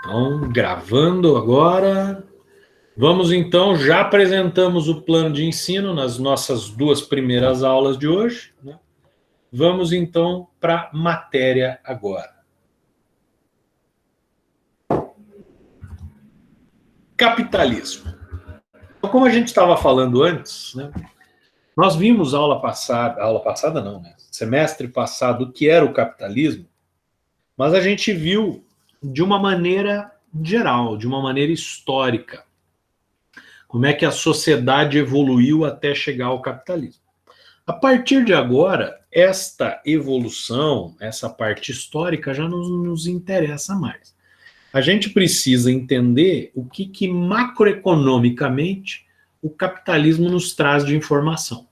Então, gravando agora. Vamos então, já apresentamos o plano de ensino nas nossas duas primeiras aulas de hoje, né? Vamos então para a matéria agora. Capitalismo. Então, como a gente estava falando antes, né, nós vimos aula passada não, né? Semestre passado, o que era o capitalismo, mas a gente viu de uma maneira geral, de uma maneira histórica, como é que a sociedade evoluiu até chegar ao capitalismo. A partir de agora, esta evolução, essa parte histórica já não nos interessa mais. A gente precisa entender o que macroeconomicamente o capitalismo nos traz de informação.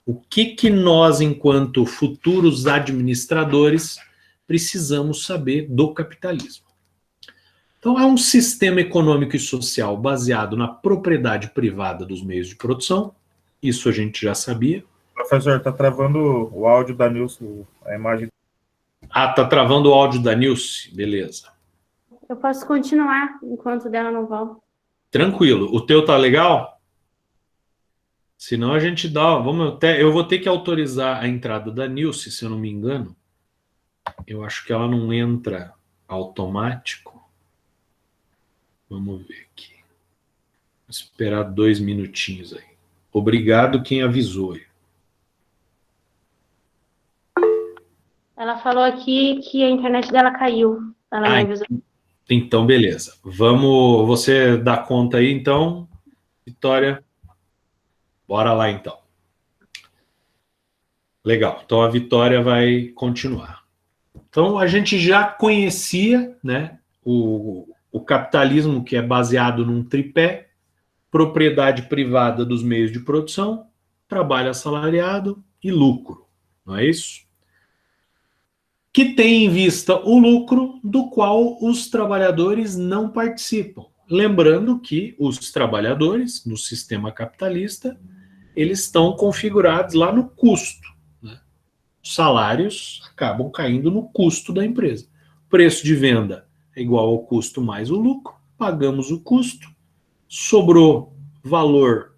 O que nós, enquanto futuros administradores, precisamos saber do capitalismo. Então, é um sistema econômico e social baseado na propriedade privada dos meios de produção, isso a gente já sabia. Professor, está travando o áudio da Nilce, a imagem. Ah, tá travando o áudio da Nilce, beleza. Eu posso continuar enquanto dela não volta. Tranquilo. O teu tá legal? Senão a gente dá. Eu vou ter que autorizar a entrada da Nilce, se eu não me engano. Eu acho que ela não entra automático. Vamos ver aqui. Vou esperar 2 minutinhos aí. Obrigado quem avisou. Ela falou aqui que a internet dela caiu. Ela me avisou. Então, beleza. Vamos. Você dá conta aí, então, Vitória? Bora lá, então. Legal. Então, a Vitória vai continuar. Então, a gente já conhecia, né, o capitalismo, que é baseado num tripé: propriedade privada dos meios de produção, trabalho assalariado e lucro. Não é isso? Que tem em vista o lucro do qual os trabalhadores não participam. Lembrando que os trabalhadores, no sistema capitalista, eles estão configurados lá no custo, né? Os salários acabam caindo no custo da empresa. O preço de venda é igual ao custo mais o lucro, pagamos o custo, sobrou valor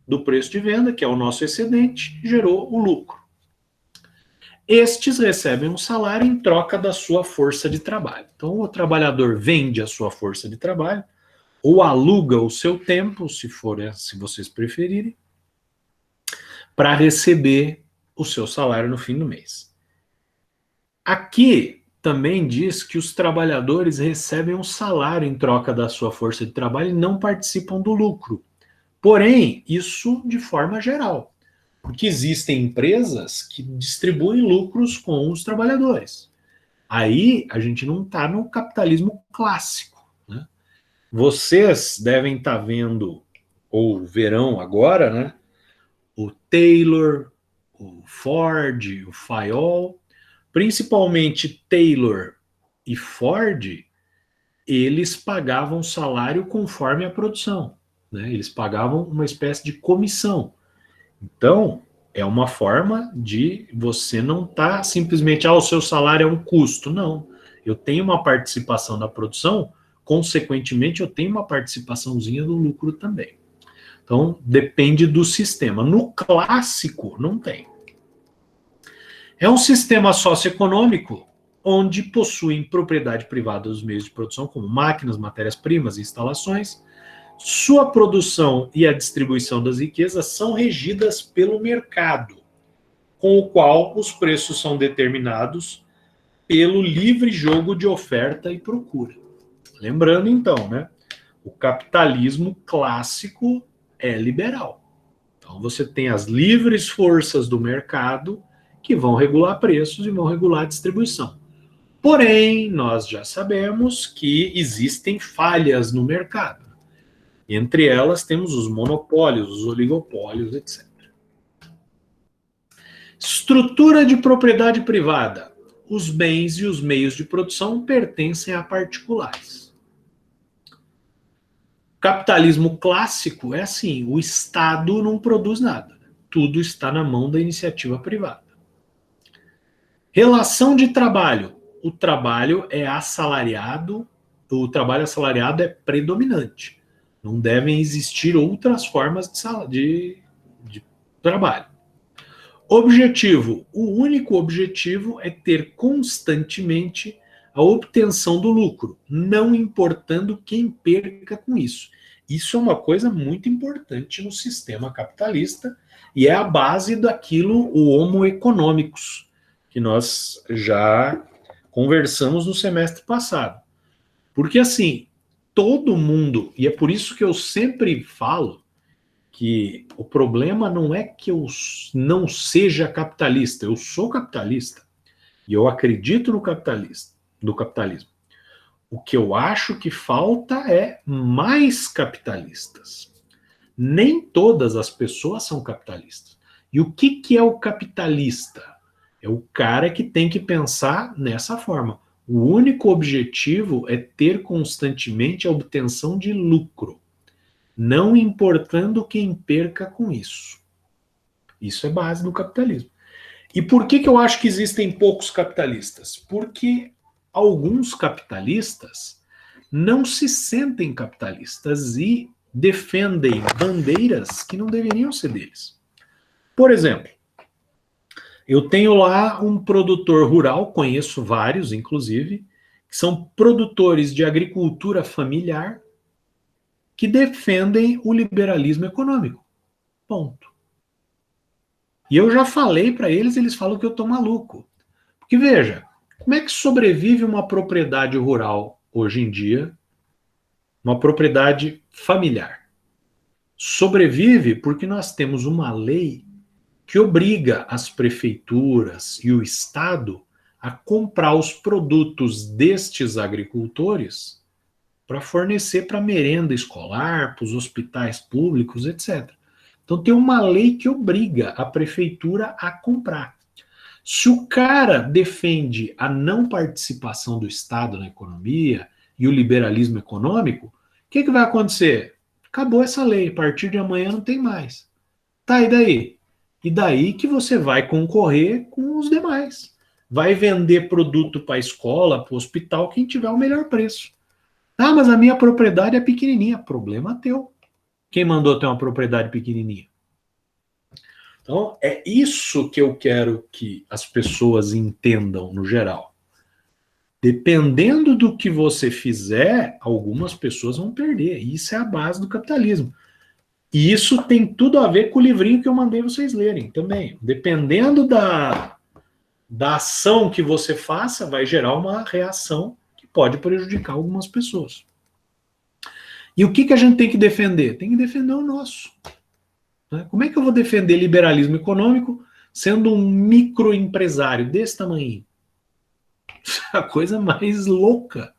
do preço de venda, que é o nosso excedente, gerou o lucro. Estes recebem um salário em troca da sua força de trabalho. Então, o trabalhador vende a sua força de trabalho ou aluga o seu tempo, se vocês preferirem, para receber o seu salário no fim do mês. Aqui também diz que os trabalhadores recebem um salário em troca da sua força de trabalho e não participam do lucro. Porém, isso de forma geral. Porque existem empresas que distribuem lucros com os trabalhadores. Aí a gente não está no capitalismo clássico, né? Vocês devem estar vendo, ou verão agora, né, o Taylor, o Ford, o Fayol. Principalmente Taylor e Ford, eles pagavam salário conforme a produção, né? Eles pagavam uma espécie de comissão. Então, é uma forma de você não estar simplesmente, o seu salário é um custo. Não. Eu tenho uma participação da produção, consequentemente, eu tenho uma participaçãozinha do lucro também. Então, depende do sistema. No clássico, não tem. É um sistema socioeconômico onde possuem propriedade privada dos meios de produção, como máquinas, matérias-primas e instalações. Sua produção e a distribuição das riquezas são regidas pelo mercado, com o qual os preços são determinados pelo livre jogo de oferta e procura. Lembrando, então, né, o capitalismo clássico é liberal. Então, você tem as livres forças do mercado que vão regular preços e vão regular a distribuição. Porém, nós já sabemos que existem falhas no mercado. Entre elas, temos os monopólios, os oligopólios, etc. Estrutura de propriedade privada. Os bens e os meios de produção pertencem a particulares. O capitalismo clássico é assim: o Estado não produz nada. Tudo está na mão da iniciativa privada. Relação de trabalho. O trabalho é assalariado, o trabalho assalariado é predominante. Não devem existir outras formas de trabalho. Objetivo. O único objetivo é ter constantemente a obtenção do lucro, não importando quem perca com isso. Isso é uma coisa muito importante no sistema capitalista e é a base daquilo, o Homo economicus, que nós já conversamos no semestre passado. Porque assim, todo mundo, e é por isso que eu sempre falo que o problema não é que eu não seja capitalista, eu sou capitalista e eu acredito no capitalismo. O que eu acho que falta é mais capitalistas. Nem todas as pessoas são capitalistas. E o que é o capitalista? É o cara que tem que pensar nessa forma. O único objetivo é ter constantemente a obtenção de lucro, não importando quem perca com isso. Isso é base do capitalismo. E por que eu acho que existem poucos capitalistas? Porque alguns capitalistas não se sentem capitalistas e defendem bandeiras que não deveriam ser deles. Por exemplo, eu tenho lá um produtor rural, conheço vários, inclusive, que são produtores de agricultura familiar que defendem o liberalismo econômico. Ponto. E eu já falei para eles, eles falam que eu estou maluco. Porque veja, como é que sobrevive uma propriedade rural hoje em dia, uma propriedade familiar? Sobrevive porque nós temos uma lei que obriga as prefeituras e o Estado a comprar os produtos destes agricultores para fornecer para merenda escolar, para os hospitais públicos, etc. Então tem uma lei que obriga a prefeitura a comprar. Se o cara defende a não participação do Estado na economia e o liberalismo econômico, o que vai acontecer? Acabou essa lei, a partir de amanhã não tem mais. Tá, e daí? E daí que você vai concorrer com os demais. Vai vender produto para a escola, para o hospital, quem tiver o melhor preço. Ah, mas a minha propriedade é pequenininha. Problema teu. Quem mandou ter uma propriedade pequenininha? Então, é isso que eu quero que as pessoas entendam no geral. Dependendo do que você fizer, algumas pessoas vão perder. Isso é a base do capitalismo. E isso tem tudo a ver com o livrinho que eu mandei vocês lerem também. Dependendo da ação que você faça, vai gerar uma reação que pode prejudicar algumas pessoas. E o que a gente tem que defender? Tem que defender o nosso. Como é que eu vou defender liberalismo econômico sendo um microempresário desse tamanho? É a coisa mais louca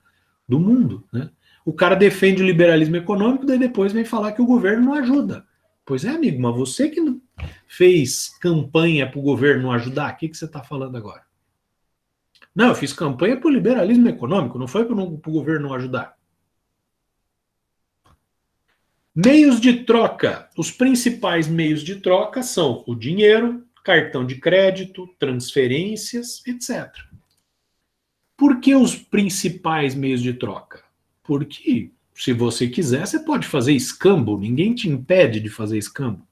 do mundo, né? O cara defende o liberalismo econômico, daí depois vem falar que o governo não ajuda. Pois é, amigo, mas você que fez campanha para o governo não ajudar, o que você está falando agora? Não, eu fiz campanha para o liberalismo econômico, não foi para o governo não ajudar. Meios de troca. Os principais meios de troca são o dinheiro, cartão de crédito, transferências, etc. Por que os principais meios de troca? Porque, se você quiser, você pode fazer escambo, ninguém te impede de fazer escambo.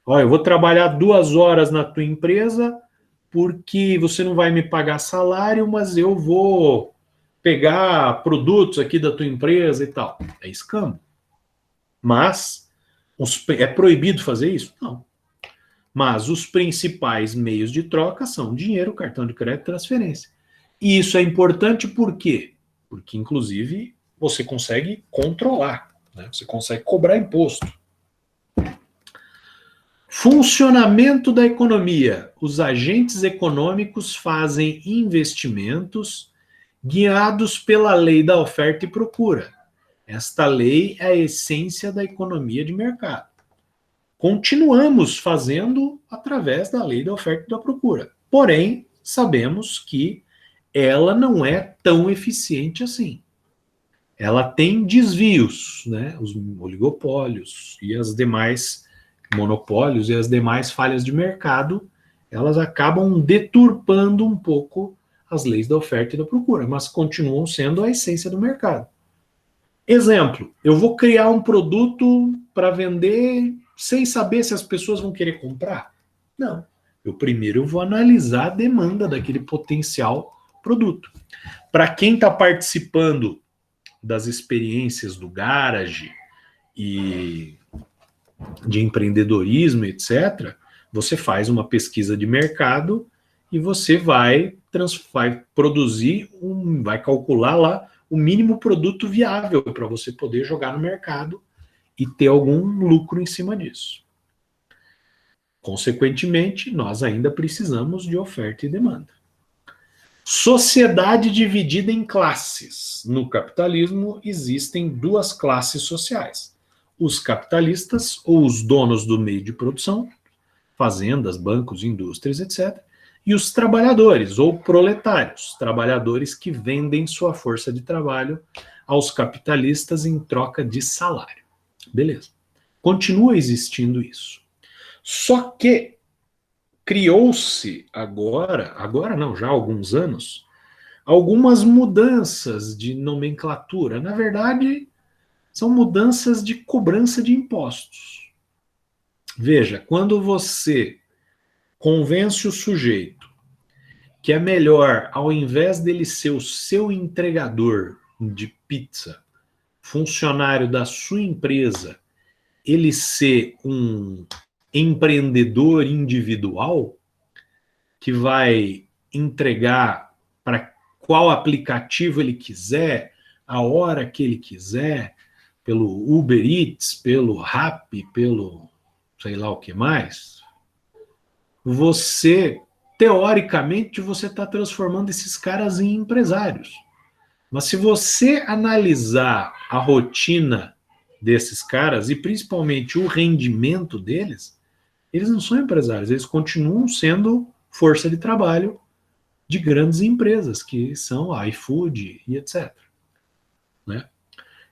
Olha, eu vou trabalhar 2 horas na tua empresa porque você não vai me pagar salário, mas eu vou pegar produtos aqui da tua empresa e tal. É escambo. Mas é proibido fazer isso? Não. Mas os principais meios de troca são dinheiro, cartão de crédito e transferência. E isso é importante por quê? Porque, inclusive, você consegue controlar, né? Você consegue cobrar imposto. Funcionamento da economia. Os agentes econômicos fazem investimentos guiados pela lei da oferta e procura. Esta lei é a essência da economia de mercado. Continuamos fazendo através da lei da oferta e da procura. Porém, sabemos que ela não é tão eficiente assim. Ela tem desvios, né? Os oligopólios e as demais monopólios e as demais falhas de mercado, elas acabam deturpando um pouco as leis da oferta e da procura, mas continuam sendo a essência do mercado. Exemplo, eu vou criar um produto para vender sem saber se as pessoas vão querer comprar? Não. Eu primeiro vou analisar a demanda daquele potencial produto. Para quem está participando das experiências do Garage e de empreendedorismo, etc., você faz uma pesquisa de mercado e você vai produzir, vai calcular lá o mínimo produto viável para você poder jogar no mercado e ter algum lucro em cima disso. Consequentemente, nós ainda precisamos de oferta e demanda. Sociedade dividida em classes. No capitalismo existem duas classes sociais: os capitalistas, ou os donos do meio de produção, fazendas, bancos, indústrias, etc., e os trabalhadores, ou proletários, trabalhadores que vendem sua força de trabalho aos capitalistas em troca de salário. Beleza. Continua existindo isso. Só que criou-se agora não, já há alguns anos, algumas mudanças de nomenclatura. Na verdade, são mudanças de cobrança de impostos. Veja, quando você convence o sujeito que é melhor, ao invés dele ser o seu entregador de pizza, funcionário da sua empresa, ele ser um empreendedor individual que vai entregar para qual aplicativo ele quiser, a hora que ele quiser, pelo Uber Eats, pelo Rappi, pelo sei lá o que mais, você, teoricamente, você está transformando esses caras em empresários. Mas se você analisar a rotina desses caras, e principalmente o rendimento deles, eles não são empresários, eles continuam sendo força de trabalho de grandes empresas, que são a iFood e etc. Né?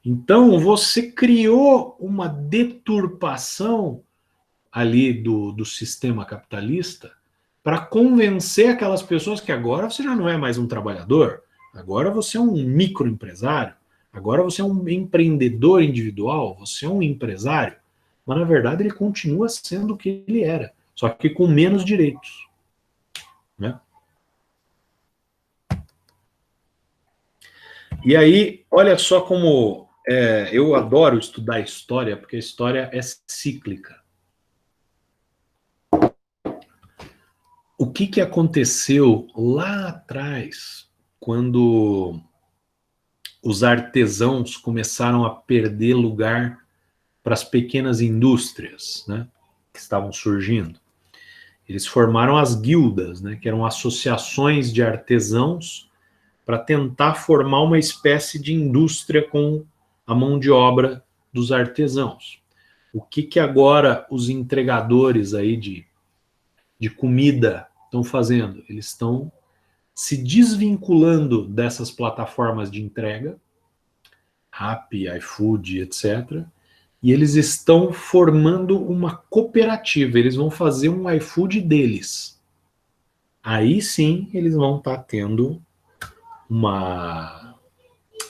Então, você criou uma deturpação ali do sistema capitalista para convencer aquelas pessoas que agora você já não é mais um trabalhador, agora você é um microempresário, agora você é um empreendedor individual, você é um empresário, mas na verdade ele continua sendo o que ele era, só que com menos direitos. Né? E aí, olha só como eu adoro estudar história, porque a história é cíclica. O que aconteceu lá atrás, quando os artesãos começaram a perder lugar para as pequenas indústrias, né, que estavam surgindo? Eles formaram as guildas, né, que eram associações de artesãos para tentar formar uma espécie de indústria com a mão de obra dos artesãos. O que agora os entregadores aí de comida estão fazendo? Eles estão se desvinculando dessas plataformas de entrega, Rappi, iFood, etc., e eles estão formando uma cooperativa, eles vão fazer um iFood deles. Aí sim eles vão estar tendo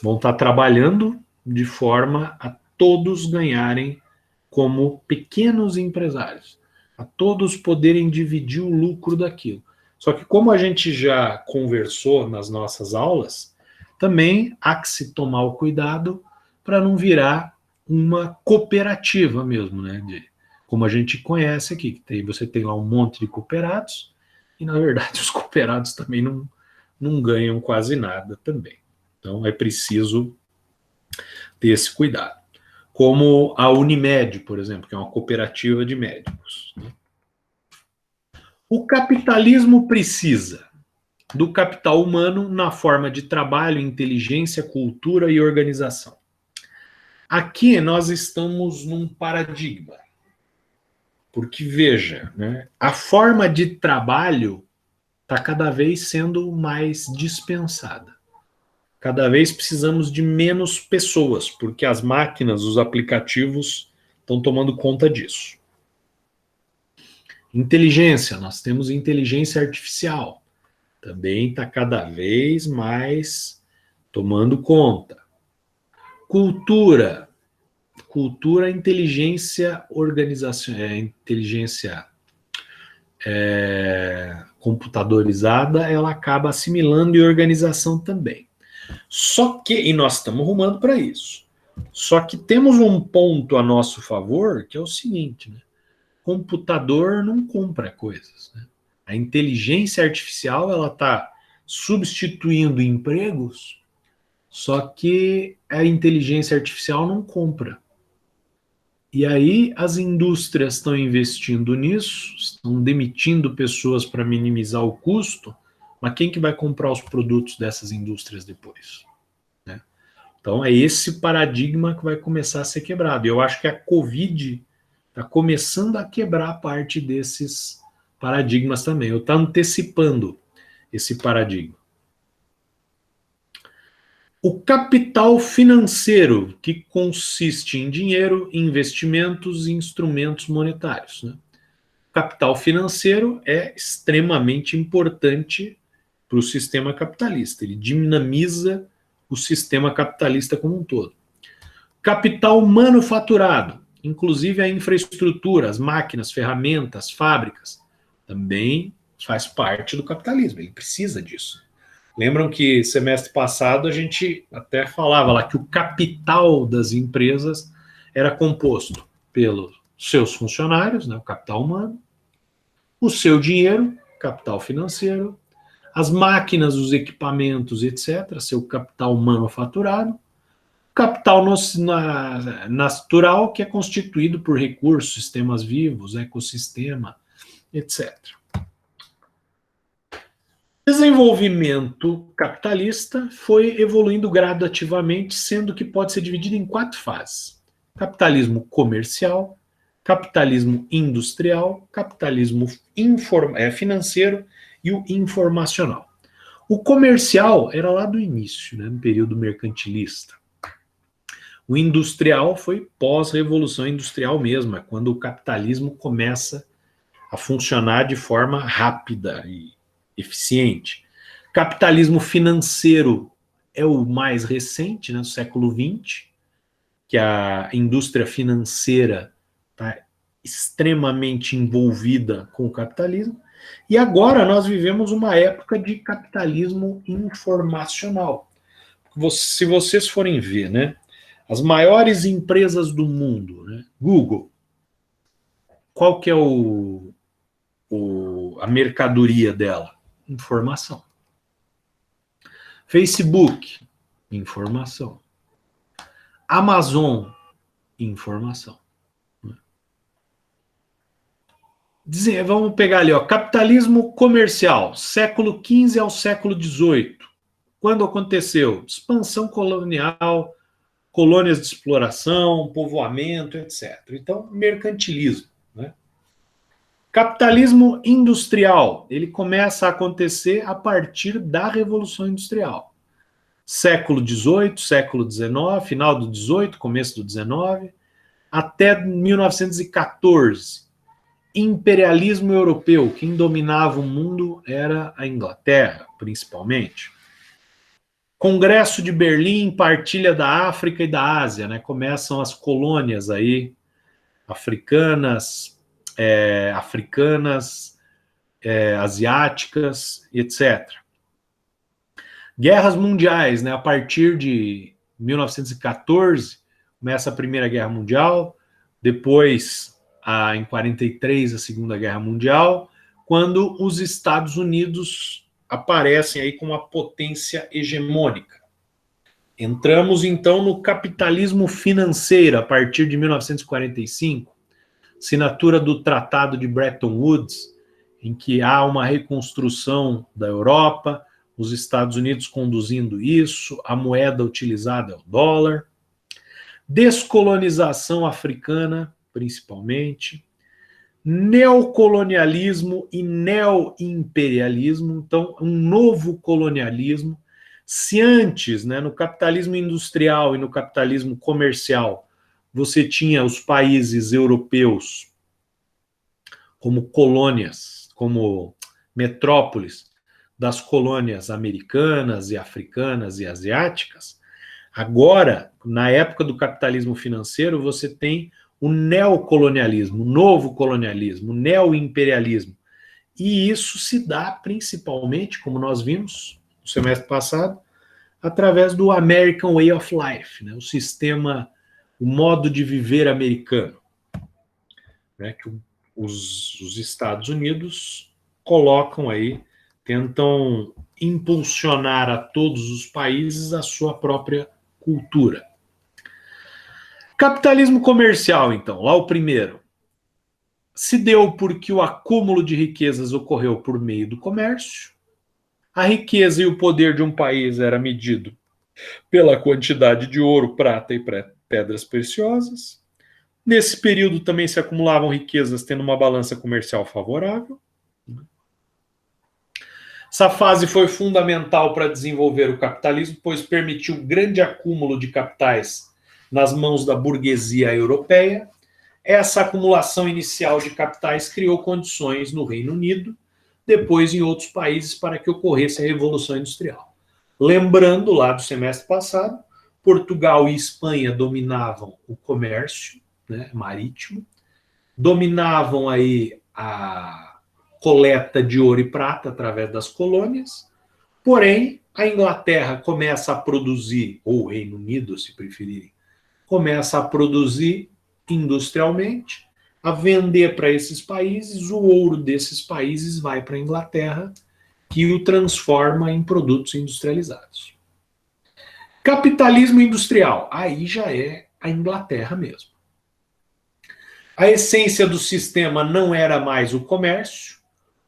vão estar trabalhando de forma a todos ganharem como pequenos empresários, a todos poderem dividir o lucro daquilo. Só que como a gente já conversou nas nossas aulas, também há que se tomar o cuidado para não virar uma cooperativa mesmo, né? Como a gente conhece aqui, que você tem lá um monte de cooperados, e na verdade os cooperados também não ganham quase nada também. Então é preciso ter esse cuidado. Como a Unimed, por exemplo, que é uma cooperativa de médicos. O capitalismo precisa do capital humano na forma de trabalho, inteligência, cultura e organização. Aqui nós estamos num paradigma. Porque, veja, né, a forma de trabalho está cada vez sendo mais dispensada. Cada vez precisamos de menos pessoas, porque as máquinas, os aplicativos estão tomando conta disso. Inteligência, nós temos inteligência artificial. Também está cada vez mais tomando conta. Cultura, inteligência, organização, inteligência computadorizada, ela acaba assimilando e organização também. Só que, e nós estamos rumando para isso, só que temos um ponto a nosso favor, que é o seguinte, né? Computador não compra coisas, né? A inteligência artificial, ela está substituindo empregos, só que a inteligência artificial não compra. E aí as indústrias estão investindo nisso, estão demitindo pessoas para minimizar o custo, mas quem que vai comprar os produtos dessas indústrias depois? Né? Então é esse paradigma que vai começar a ser quebrado. Eu acho que a Covid está começando a quebrar parte desses paradigmas também. Eu estou antecipando esse paradigma. O capital financeiro, que consiste em dinheiro, investimentos e instrumentos monetários. Né? O capital financeiro é extremamente importante para o sistema capitalista. Ele dinamiza o sistema capitalista como um todo. Capital manufaturado, inclusive a infraestrutura, as máquinas, ferramentas, fábricas, também faz parte do capitalismo. Ele precisa disso. Lembram que semestre passado a gente até falava lá que o capital das empresas era composto pelos seus funcionários, né, o capital humano, o seu dinheiro, capital financeiro, as máquinas, os equipamentos, etc., seu capital manufaturado, capital natural, que é constituído por recursos, sistemas vivos, ecossistema, etc. O desenvolvimento capitalista foi evoluindo gradativamente, sendo que pode ser dividido em 4 fases: capitalismo comercial, capitalismo industrial, capitalismo financeiro e o informacional. O comercial era lá do início, né, no período mercantilista. O industrial foi pós-revolução industrial mesmo, é quando o capitalismo começa a funcionar de forma rápida e eficiente. Capitalismo financeiro é o mais recente, né, do século XX, que a indústria financeira está extremamente envolvida com o capitalismo, e agora nós vivemos uma época de capitalismo informacional. Se vocês forem ver, né, as maiores empresas do mundo, né, Google, qual que é a mercadoria dela? Informação. Facebook, informação. Amazon, informação. Vamos pegar ali, ó, capitalismo comercial, século XV ao século XVIII. Quando aconteceu? Expansão colonial, colônias de exploração, povoamento, etc. Então, mercantilismo. Né? Capitalismo industrial, ele começa a acontecer a partir da Revolução Industrial. Século XVIII, século XIX, final do XVIII, começo do XIX, até 1914. Imperialismo europeu, quem dominava o mundo era a Inglaterra, principalmente. Congresso de Berlim, partilha da África e da Ásia, né? Começam as colônias aí, africanas, asiáticas, etc. Guerras mundiais, né? A partir de 1914, começa a Primeira Guerra Mundial, depois, em 43, a Segunda Guerra Mundial, quando os Estados Unidos aparecem aí como a potência hegemônica. Entramos, então, no capitalismo financeiro, a partir de 1945, assinatura do Tratado de Bretton Woods, em que há uma reconstrução da Europa, os Estados Unidos conduzindo isso, a moeda utilizada é o dólar, descolonização africana, principalmente, neocolonialismo e neoimperialismo, então um novo colonialismo. Se antes, né, no capitalismo industrial e no capitalismo comercial, você tinha os países europeus como colônias, como metrópoles das colônias americanas e africanas e asiáticas, Agora, na época do capitalismo financeiro, você tem o neocolonialismo, o novo colonialismo, o neoimperialismo. E isso se dá principalmente, como nós vimos no semestre passado, através do American Way of Life, né? O sistema, o modo de viver americano, né? Que os Estados Unidos colocam aí, tentam impulsionar a todos os países a sua própria cultura. Capitalismo comercial, então, lá o primeiro. Se deu porque o acúmulo de riquezas ocorreu por meio do comércio. A riqueza e o poder de um país era medido pela quantidade de ouro, prata e pedras preciosas. Nesse período também se acumulavam riquezas tendo uma balança comercial favorável. Essa fase foi fundamental para desenvolver o capitalismo, pois permitiu grande acúmulo de capitais nas mãos da burguesia europeia. Essa acumulação inicial de capitais criou condições no Reino Unido, depois em outros países, para que ocorresse a Revolução Industrial. Lembrando, lá do semestre passado, Portugal e Espanha dominavam o comércio, né, marítimo, dominavam aí a coleta de ouro e prata através das colônias, porém a Inglaterra começa a produzir, ou o Reino Unido, se preferirem, começa a produzir industrialmente, a vender para esses países, o ouro desses países vai para a Inglaterra, que o transforma em produtos industrializados. Capitalismo industrial, aí já é a Inglaterra mesmo. A essência do sistema não era mais o comércio,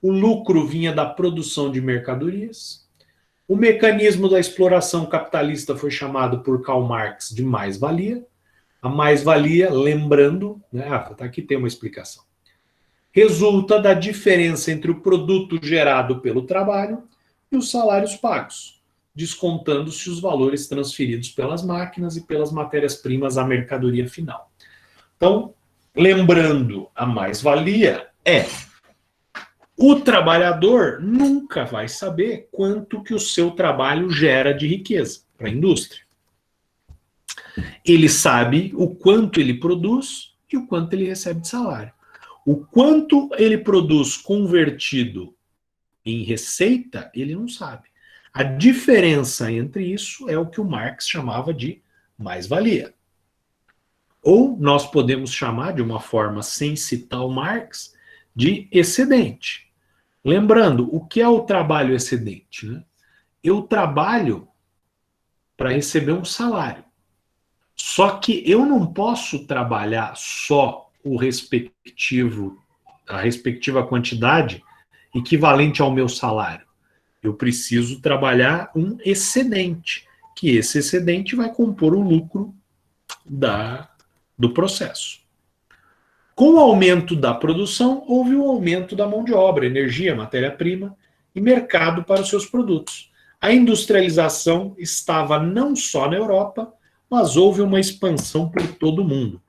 o lucro vinha da produção de mercadorias, o mecanismo da exploração capitalista foi chamado por Karl Marx de mais-valia. A mais-valia, lembrando, né, aqui tem uma explicação, resulta da diferença entre o produto gerado pelo trabalho e os salários pagos, descontando-se os valores transferidos pelas máquinas e pelas matérias-primas à mercadoria final. Então, lembrando, a mais-valia é: o trabalhador nunca vai saber quanto que o seu trabalho gera de riqueza para a indústria. Ele sabe o quanto ele produz e o quanto ele recebe de salário. O quanto ele produz convertido em receita, ele não sabe. A diferença entre isso é o que o Marx chamava de mais-valia. Ou nós podemos chamar, de uma forma sem citar o Marx, de excedente. Lembrando, o que é o trabalho excedente, né? Eu trabalho para receber um salário. Só que eu não posso trabalhar só a respectiva quantidade equivalente ao meu salário. Eu preciso trabalhar um excedente, que esse excedente vai compor o lucro do processo. Com o aumento da produção, houve um aumento da mão de obra, energia, matéria-prima e mercado para os seus produtos. A industrialização estava não só na Europa, mas houve uma expansão por todo o mundo.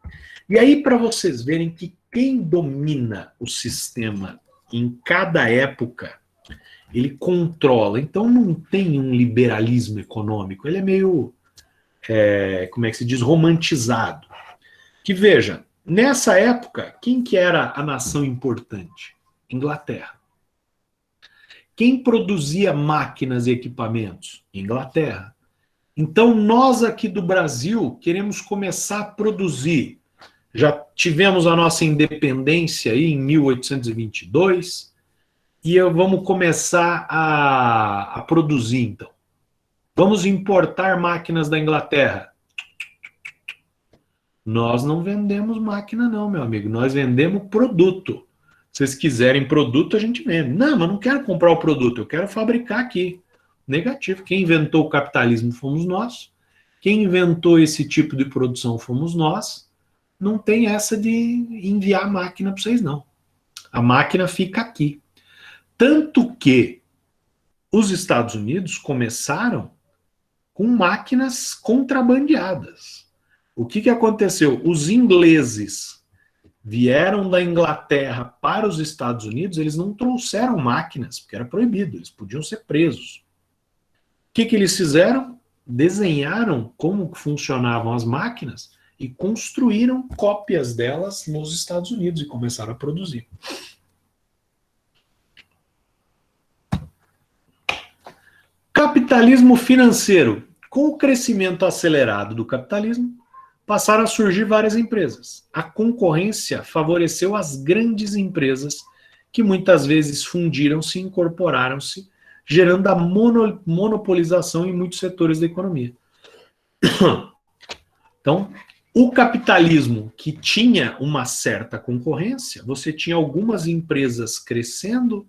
E aí, para vocês verem que quem domina o sistema em cada época, ele controla. Então, não tem um liberalismo econômico. Ele é meio, como é que se diz, romantizado. Que veja, nessa época, quem que era a nação importante? Inglaterra. Quem produzia máquinas e equipamentos? Inglaterra. Então, nós aqui do Brasil queremos começar a produzir. Já tivemos a nossa independência aí em 1822 e vamos começar a produzir, então. Vamos importar máquinas da Inglaterra. Nós não vendemos máquina não, meu amigo. Nós vendemos produto. Se vocês quiserem produto, a gente vende. Não, mas não quero comprar o produto, eu quero fabricar aqui. Negativo. Quem inventou o capitalismo fomos nós. Quem inventou esse tipo de produção fomos nós. Não tem essa de enviar a máquina para vocês, não. A máquina fica aqui. Tanto que os Estados Unidos começaram com máquinas contrabandeadas. O que aconteceu? Os ingleses vieram da Inglaterra para os Estados Unidos, eles não trouxeram máquinas, porque era proibido, eles podiam ser presos. O que eles fizeram? desenharam como funcionavam as máquinas e construíram cópias delas nos Estados Unidos e começaram a produzir. Capitalismo financeiro. Com o crescimento acelerado do capitalismo, passaram a surgir várias empresas. A concorrência favoreceu as grandes empresas, que muitas vezes fundiram-se e incorporaram-se, gerando a monopolização em muitos setores da economia. Então, o capitalismo que tinha uma certa concorrência, você tinha algumas empresas crescendo,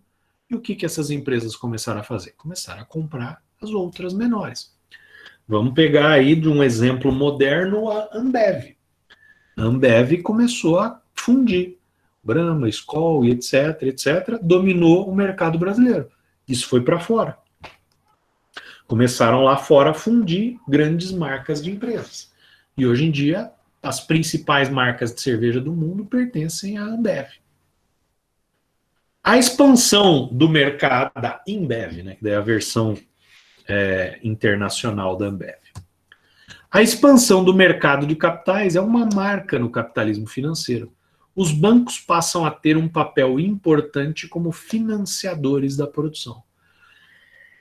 e o que essas empresas começaram a fazer? Começaram a comprar as outras menores. Vamos pegar aí de um exemplo moderno a Ambev. A Ambev começou a fundir. Brahma, Skol e etc, etc, dominou o mercado brasileiro. Isso foi para fora. Começaram lá fora a fundir grandes marcas de empresas. E hoje em dia, as principais marcas de cerveja do mundo pertencem à Ambev. A expansão do mercado da InBev, né, que é a versão internacional da Ambev. A expansão do mercado de capitais é uma marca no capitalismo financeiro. Os bancos passam a ter um papel importante como financiadores da produção.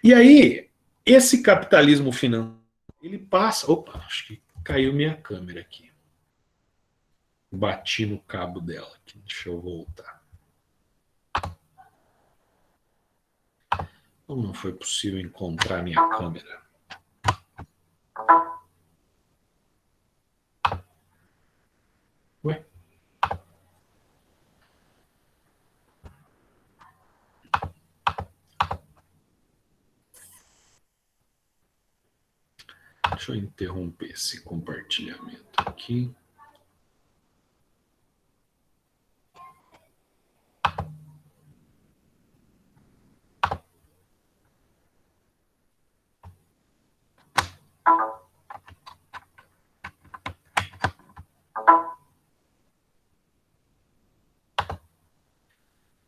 E aí, esse capitalismo financeiro, ele passa... Opa, acho que caiu minha câmera aqui. Bati no cabo dela aqui, deixa eu voltar. Não foi possível encontrar minha câmera. Ué? Deixa eu interromper esse compartilhamento aqui.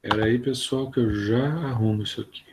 Espera aí, pessoal, que eu já arrumo isso aqui.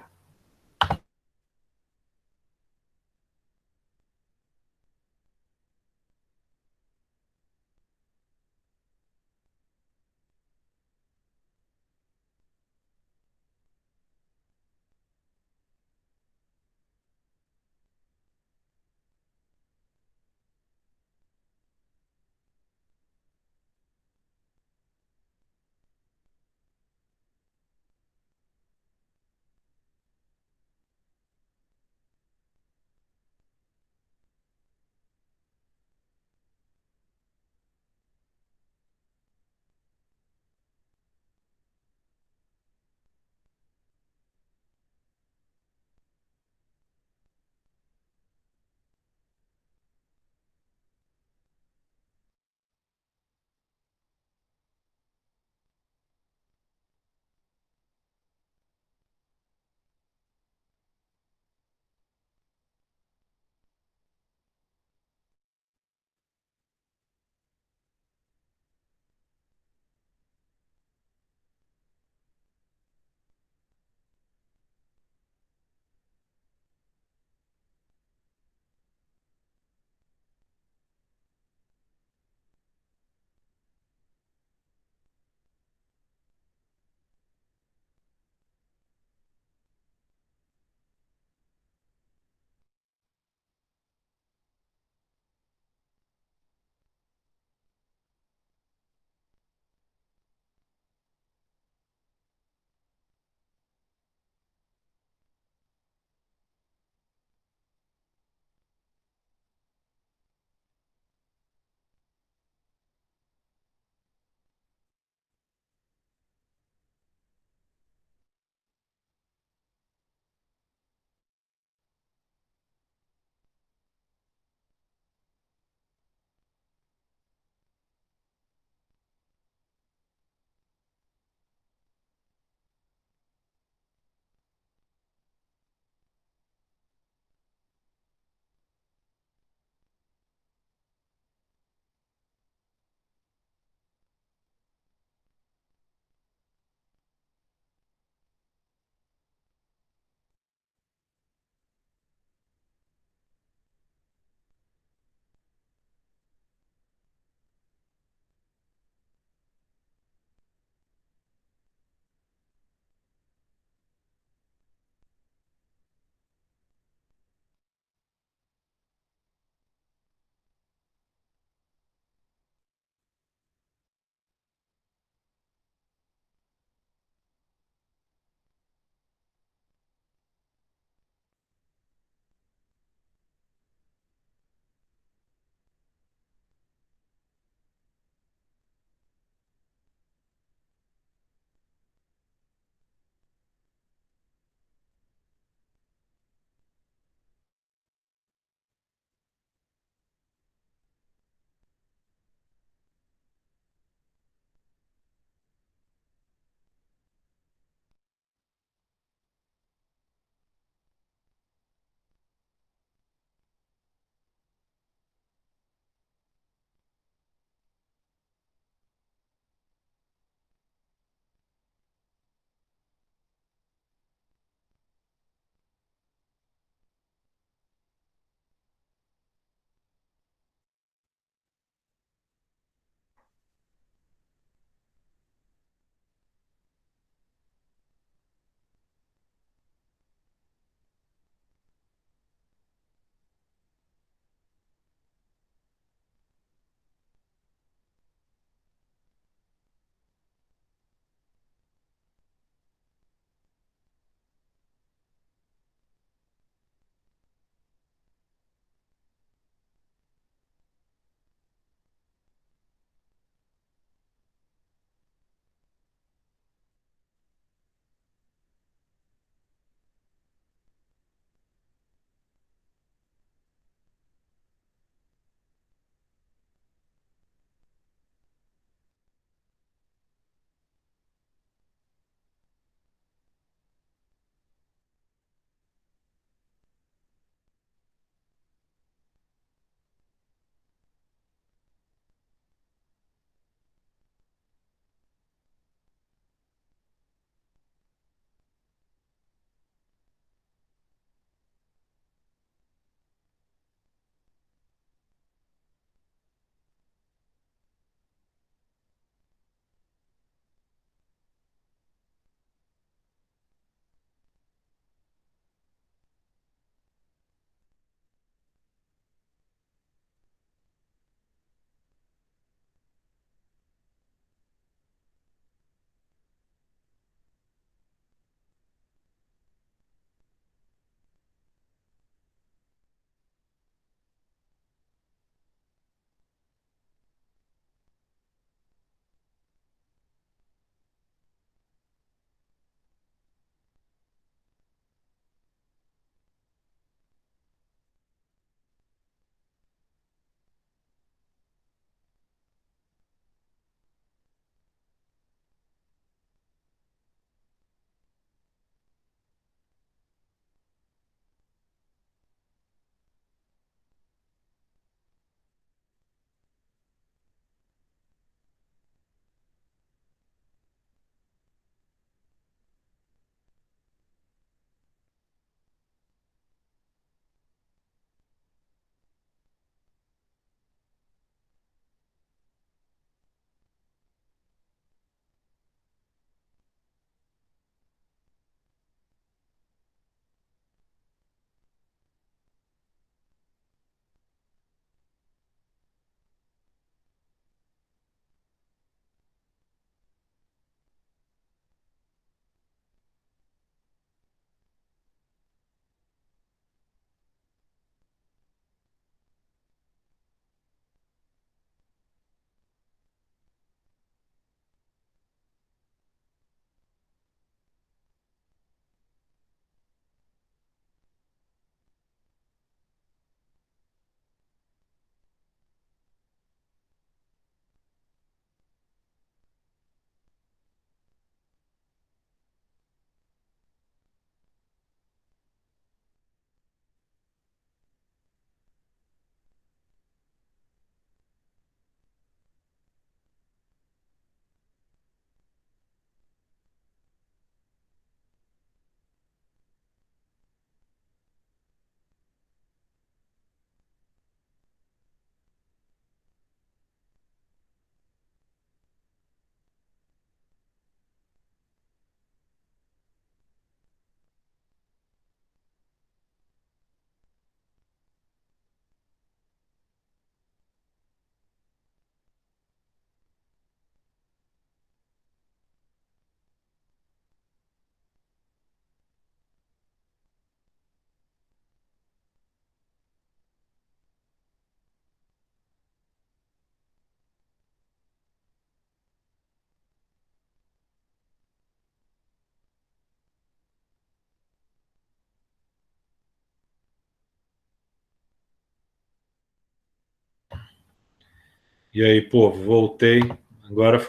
E aí, pô, voltei. Agora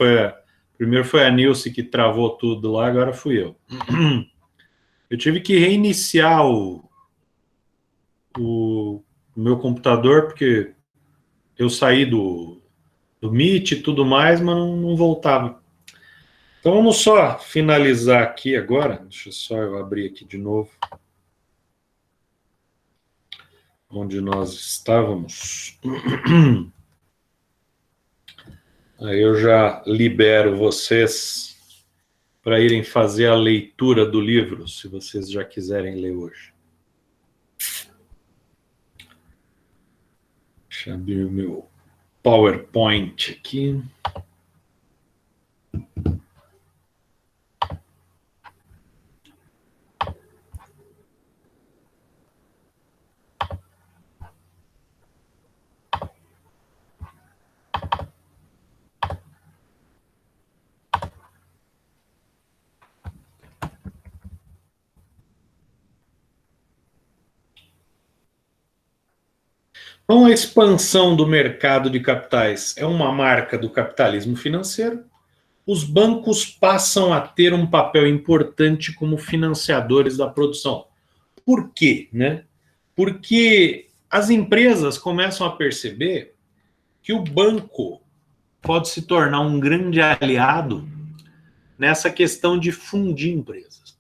primeiro foi a Nilce que travou tudo lá, agora fui eu. Eu tive que reiniciar o meu computador, porque eu saí do Meet e tudo mais, mas não voltava. Então vamos só finalizar aqui agora. Deixa só eu abrir aqui de novo. Onde nós estávamos. Aí eu já libero vocês para irem fazer a leitura do livro, se vocês já quiserem ler hoje. Deixa eu abrir o meu PowerPoint aqui. Então, a expansão do mercado de capitais é uma marca do capitalismo financeiro. Os bancos passam a ter um papel importante como financiadores da produção. Por quê, né? Porque as empresas começam a perceber que o banco pode se tornar um grande aliado nessa questão de fundir empresas.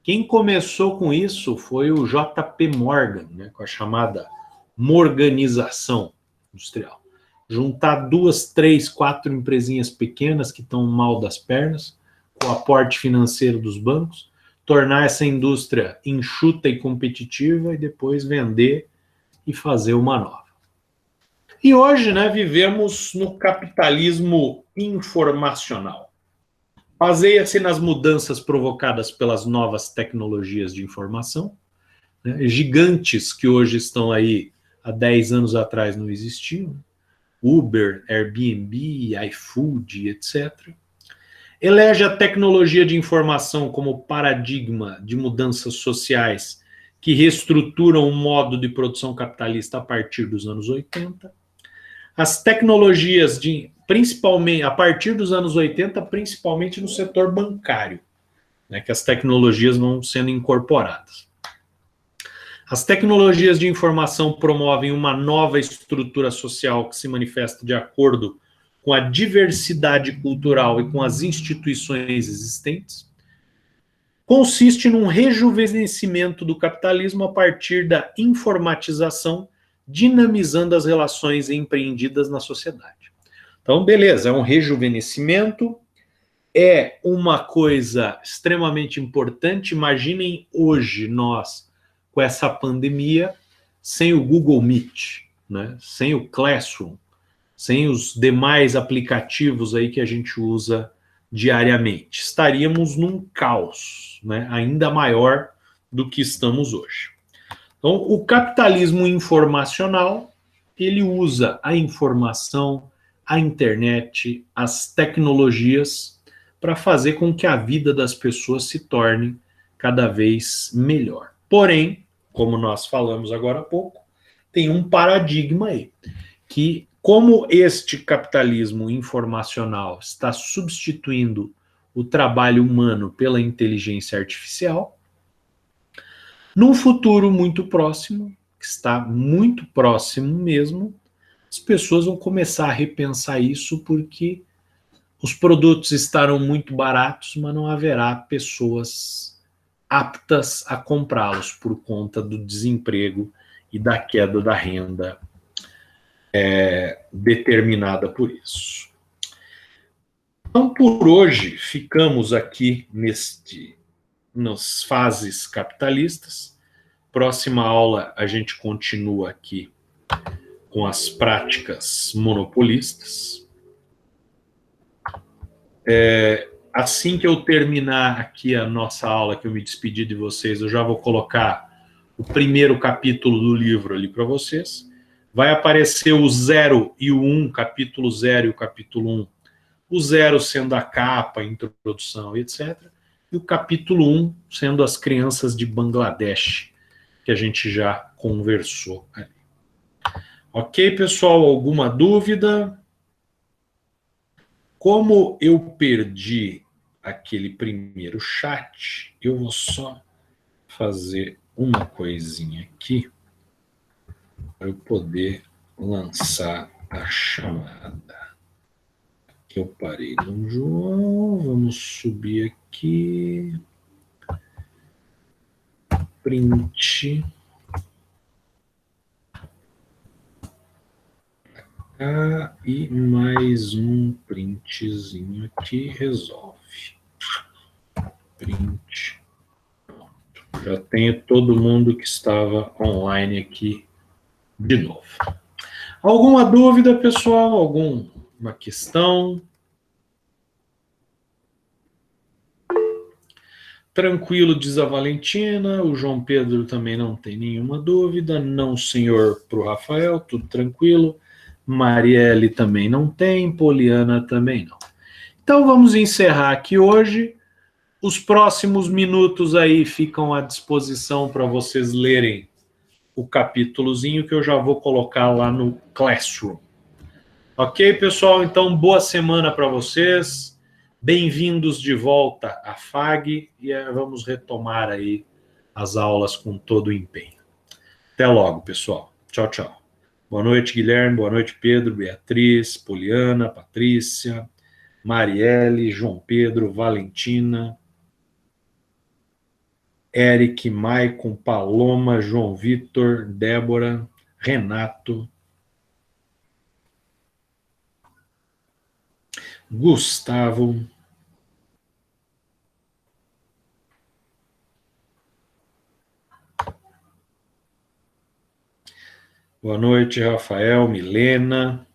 Quem começou com isso foi o JP Morgan, né, com a chamada morganização industrial. Juntar 2, 3, 4 empresinhas pequenas que estão mal das pernas, com o aporte financeiro dos bancos, tornar essa indústria enxuta e competitiva e depois vender e fazer uma nova. E hoje, né, vivemos no capitalismo informacional. Baseia-se nas mudanças provocadas pelas novas tecnologias de informação, né, gigantes que hoje estão aí há 10 anos atrás não existiam, Uber, Airbnb, iFood, etc. Elege a tecnologia de informação como paradigma de mudanças sociais que reestruturam o modo de produção capitalista a partir dos anos 80. As tecnologias, principalmente a partir dos anos 80, principalmente no setor bancário, né, que as tecnologias vão sendo incorporadas. As tecnologias de informação promovem uma nova estrutura social que se manifesta de acordo com a diversidade cultural e com as instituições existentes. Consiste num rejuvenescimento do capitalismo a partir da informatização, dinamizando as relações empreendidas na sociedade. Então, beleza, é um rejuvenescimento, é uma coisa extremamente importante. Imaginem hoje nós, com essa pandemia, sem o Google Meet, né? Sem o Classroom, sem os demais aplicativos aí que a gente usa diariamente. Estaríamos num caos, né, ainda maior do que estamos hoje. Então, o capitalismo informacional, ele usa a informação, a internet, as tecnologias para fazer com que a vida das pessoas se torne cada vez melhor. Porém, como nós falamos agora há pouco, tem um paradigma aí, que como este capitalismo informacional está substituindo o trabalho humano pela inteligência artificial, num futuro muito próximo, que está muito próximo mesmo, as pessoas vão começar a repensar isso porque os produtos estarão muito baratos, mas não haverá pessoas aptas a comprá-los por conta do desemprego e da queda da renda determinada por isso. Então, por hoje, ficamos aqui nas fases capitalistas. Próxima aula, a gente continua aqui com as práticas monopolistas. Assim que eu terminar aqui a nossa aula, que eu me despedi de vocês, eu já vou colocar o primeiro capítulo do livro ali para vocês. Vai aparecer o 0 e o 1, capítulo 0 e o capítulo 1. O 0 sendo a capa, a introdução, etc. E o capítulo 1 sendo as crianças de Bangladesh, que a gente já conversou ali. Ok, pessoal? Alguma dúvida? Como eu perdi aquele primeiro chat, eu vou só fazer uma coisinha aqui para eu poder lançar a chamada. Eu parei no João, vamos subir aqui. Print. E mais um printzinho aqui resolve. Print. Pronto. Já tenho todo mundo que estava online aqui de novo. Alguma dúvida, pessoal? Alguma questão? Tranquilo, diz a Valentina. O João Pedro também não tem nenhuma dúvida. Não, senhor, para o Rafael, tudo tranquilo. Marielle também não tem. Poliana também não. Então vamos encerrar aqui hoje. Os próximos minutos aí ficam à disposição para vocês lerem o capítulozinho que eu já vou colocar lá no Classroom. Ok, pessoal? Então, boa semana para vocês. Bem-vindos de volta à FAG e vamos retomar aí as aulas com todo o empenho. Até logo, pessoal. Tchau, tchau. Boa noite, Guilherme. Boa noite, Pedro, Beatriz, Poliana, Patrícia, Marielle, João Pedro, Valentina, Eric, Maicon, Paloma, João Vitor, Débora, Renato, Gustavo. Boa noite, Rafael, Milena.